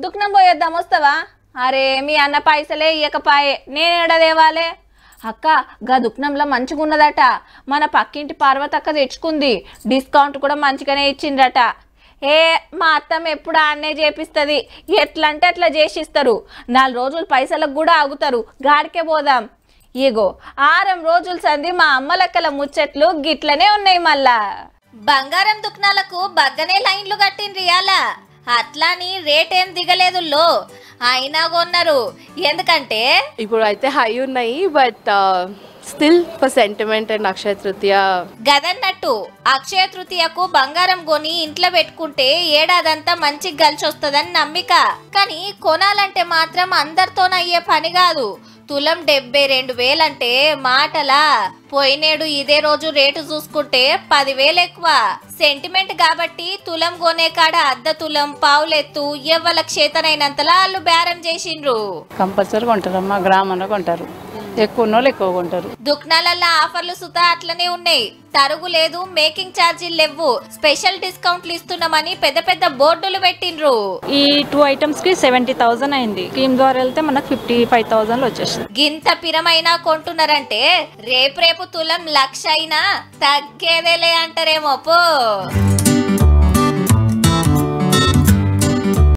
దుఃఖం పోయేద్దాం వస్తావా? అరే మీ అన్న పైసలే ఇయ్యకపాయే నేనేడ దేవాలే. అక్క గా దుఃఖంలో మంచిగున్నదట, మన పక్కింటి పార్వతక్క తెచ్చుకుంది, డిస్కౌంట్ కూడా మంచిగానే ఇచ్చిండ్రట. మా అత్తమ్మ ఎప్పుడు ఆన్నే చేపిస్తుంది, ఎట్లంటే అట్లా చేసిస్తారు. 4 రోజులు పైసలకు కూడా ఆగుతారు, గాడికే పోదాం. ఇగో 6 రోజులు సంది మా అమ్మలక్కల ముచ్చట్లు గిట్లనే ఉన్నాయి. మళ్ళా బంగారం దుకాణాలకు బగ్గనే లైన్లు కట్టిండ్రు ఇయాల. అట్లాని రేట్ ఏం దిగలేదు లో, అయినా కొన్నారు. ఎందుకంటే ఇప్పుడు అయితే హై ఉన్నాయి, but still for sentiment and Akshaya Tritiya గదన్నట్టు అక్షయ తృతీయకు బంగారం కొని ఇంట్లో పెట్టుకుంటే ఏడాదంతా మంచిగా కలిసి వస్తుందని నమ్మిక. కానీ కొనాలంటే మాత్రం అందరితోనయ్యే పని కాదు. తులం 72,000 అంటే మాటలా? పోయినేడు ఇదే రోజు రేటు చూసుకుంటే 10,000 ఎక్కువ. సెంటిమెంట్ కాబట్టి తులం కొనే కాడ అర్ధ తులం పావులెత్తు ఎవ్వలకు చేతనైనంతలా వాళ్ళు బేరం చేసిండ్రు. కంపల్సరీ కొంటారమ్మా, గ్రామంలో కొంటారు, ఎక్కువ ఉన్నోళ్ళు ఎక్కువ కొంటారు. దుకాణాలలో ఆఫర్లు సుతా అట్లనే ఉన్నాయి. తరుగు లేదు, మేకింగ్ ఛార్జీలు లేవు, స్పెషల్ డిస్కౌంట్లు ఇస్తున్నామని పెద్ద పెద్ద బోర్డులు పెట్టిండ్రు. ఈ 2 ఐటమ్స్ కి 70,000 అయింది. స్కీమ్ ద్వారా వెళ్తే మనకు 55,000 వచ్చేసింది. గింత పిరమైనా కొంటున్నారంటే రేపు తులం 1,00,000 అయినా తగ్గేదేలే అంటారేమో పో.